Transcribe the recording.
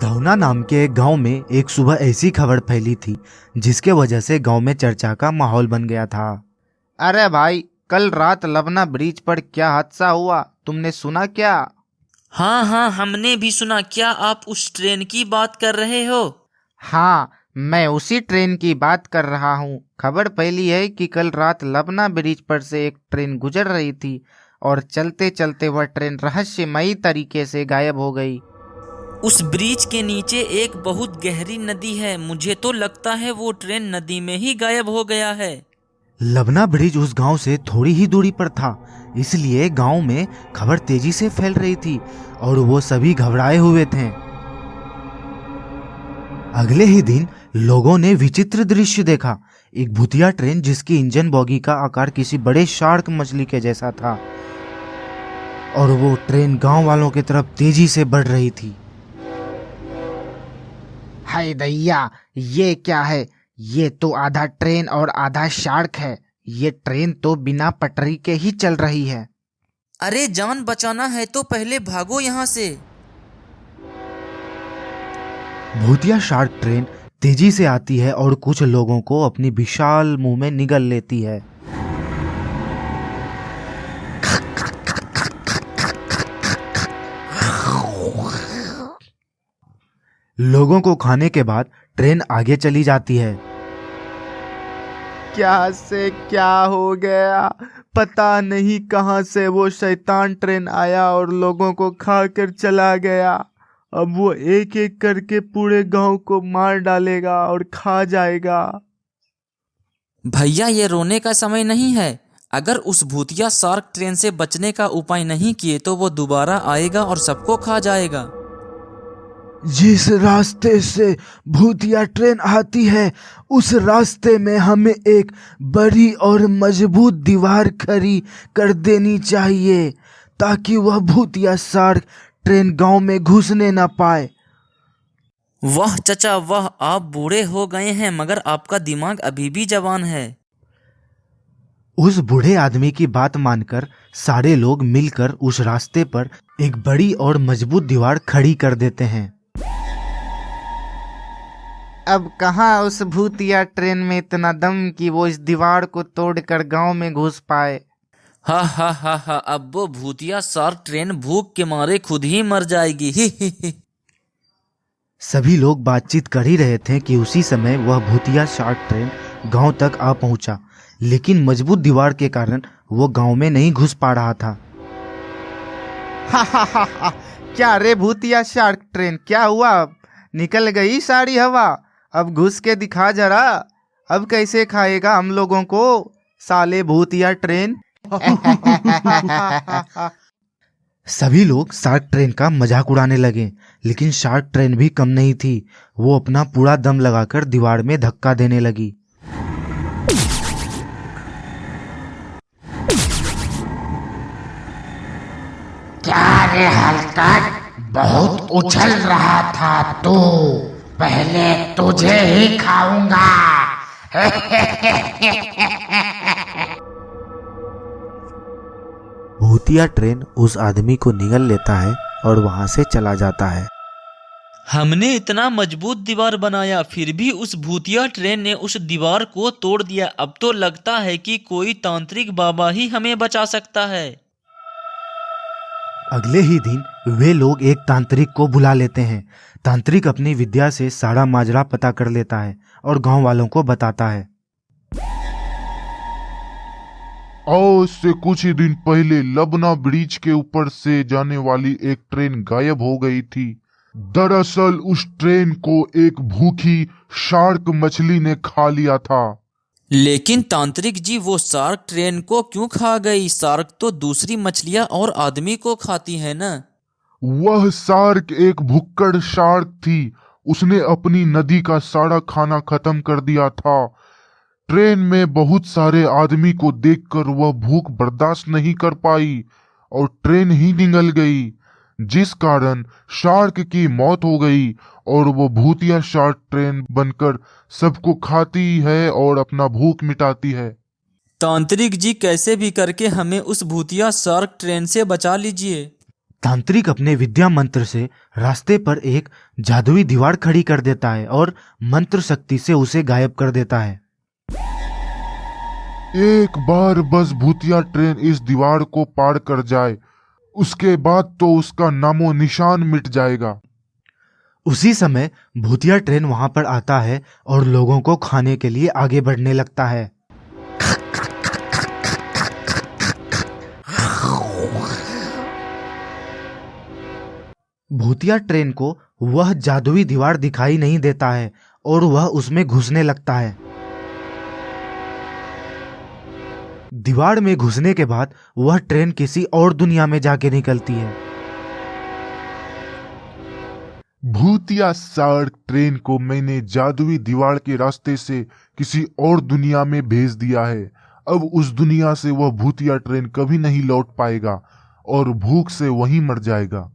धौना नाम के एक गांव में एक सुबह ऐसी खबर फैली थी जिसके वजह से गांव में चर्चा का माहौल बन गया था। अरे भाई, कल रात लबना ब्रिज पर क्या हादसा हुआ, तुमने सुना क्या? हाँ हाँ, हमने भी सुना। क्या आप उस ट्रेन की बात कर रहे हो? हाँ, मैं उसी ट्रेन की बात कर रहा हूँ। खबर फैली है कि कल रात लबना ब्रिज पर से एक ट्रेन गुजर रही थी और चलते चलते वह ट्रेन रहस्यमयी तरीके से गायब हो गई। उस ब्रिज के नीचे एक बहुत गहरी नदी है। मुझे तो लगता है वो ट्रेन नदी में ही गायब हो गया है। लबना ब्रिज उस गांव से थोड़ी ही दूरी पर था, इसलिए गांव में खबर तेजी से फैल रही थी और वो सभी घबराए हुए थे। अगले ही दिन लोगों ने विचित्र दृश्य देखा। एक भूतिया ट्रेन जिसकी इंजन बोगी का आकार किसी बड़े शार्क मछली के जैसा था और वो ट्रेन गांव वालों की तरफ तेजी से बढ़ रही थी। हाय दैया, ये क्या है? ये तो आधा ट्रेन और आधा शार्क है। ये ट्रेन तो बिना पटरी के ही चल रही है। अरे जान बचाना है तो पहले भागो यहाँ से। भूतिया शार्क ट्रेन तेजी से आती है और कुछ लोगों को अपनी विशाल मुंह में निगल लेती है। लोगों को खाने के बाद ट्रेन आगे चली जाती है। क्या से क्या हो गया? पता नहीं कहां से वो शैतान ट्रेन आया और लोगों को खा कर चला गया। अब वो एक एक करके पूरे गांव को मार डालेगा और खा जाएगा। भैया, ये रोने का समय नहीं है। अगर उस भूतिया शार्क ट्रेन से बचने का उपाय नहीं किए तो वो दोबारा आएगा और सबको खा जाएगा। जिस रास्ते से भूतिया ट्रेन आती है उस रास्ते में हमें एक बड़ी और मजबूत दीवार खड़ी कर देनी चाहिए ताकि वह भूतिया शार्क ट्रेन गांव में घुसने ना पाए। वाह चचा वाह, आप बूढ़े हो गए हैं मगर आपका दिमाग अभी भी जवान है। उस बूढ़े आदमी की बात मानकर सारे लोग मिलकर उस रास्ते पर एक बड़ी और मजबूत दीवार खड़ी कर देते हैं। अब कहाँ उस भूतिया ट्रेन में इतना दम कि वो इस दीवार को तोड़कर गांव में घुस पाए। हा हा हा हा, अब वो भूतिया शार्क ट्रेन भूख के मारे खुद ही मर जाएगी। ही। सभी लोग बातचीत कर ही रहे थे कि उसी समय वह भूतिया शार्क ट्रेन गांव तक आ पहुंचा, लेकिन मजबूत दीवार के कारण वो गांव में नहीं घुस पा रहा था। हा हा हा हा, क्या रे भूतिया शार्क ट्रेन, क्या हुआ? अब निकल गई सारी हवा। अब घुस के दिखा जरा, अब कैसे खाएगा हम लोगों को साले भूतिया ट्रेन। सभी लोग शार्क ट्रेन का मजाक उड़ाने लगे, लेकिन शार्क ट्रेन भी कम नहीं थी। वो अपना पूरा दम लगाकर दीवार में धक्का देने लगी। क्या रे हलकट, बहुत उछल रहा था तू। पहले तुझे ही खाऊंगा। भूतिया ट्रेन उस आदमी को निगल लेता है और वहां से चला जाता है। हमने इतना मजबूत दीवार बनाया फिर भी उस भूतिया ट्रेन ने उस दीवार को तोड़ दिया। अब तो लगता है कि कोई तांत्रिक बाबा ही हमें बचा सकता है। अगले ही दिन वे लोग एक तांत्रिक को बुला लेते हैं। तांत्रिक अपनी विद्या से सारा माजरा पता कर लेता है और गांव वालों को बताता है। आज से कुछ ही दिन पहले लबना ब्रिज के ऊपर से जाने वाली एक ट्रेन गायब हो गई थी। दरअसल उस ट्रेन को एक भूखी शार्क मछली ने खा लिया था। लेकिन तांत्रिक जी, वो शार्क ट्रेन को क्यों खा गई? शार्क तो दूसरी मछलियां और आदमी को खाती है ना। वह शार्क एक भुक्कड़ शार्क थी। उसने अपनी नदी का सारा खाना खत्म कर दिया था। ट्रेन में बहुत सारे आदमी को देखकर वह भूख बर्दाश्त नहीं कर पाई और ट्रेन ही निगल गई, जिस कारण शार्क की मौत हो गई और वो भूतिया शार्क ट्रेन बनकर सबको खाती है और अपना भूख मिटाती है। तांत्रिक जी, कैसे भी करके हमें उस भूतिया शार्क ट्रेन से बचा लीजिए। तांत्रिक अपने विद्या मंत्र से रास्ते पर एक जादुई दीवार खड़ी कर देता है और मंत्र शक्ति से उसे गायब कर देता है। एक बार बस भूतिया ट्रेन इस दीवार को पार कर जाए, उसके बाद तो उसका नामो निशान मिट जाएगा। उसी समय भूतिया ट्रेन वहां पर आता है और लोगों को खाने के लिए आगे बढ़ने लगता है। भूतिया ट्रेन को वह जादुई दीवार दिखाई नहीं देता है और वह उसमें घुसने लगता है। दीवार में घुसने के बाद वह ट्रेन किसी और दुनिया में जाके निकलती है। भूतिया शार्क ट्रेन को मैंने जादुई दीवार के रास्ते से किसी और दुनिया में भेज दिया है। अब उस दुनिया से वह भूतिया ट्रेन कभी नहीं लौट पाएगा और भूख से वहीं मर जाएगा।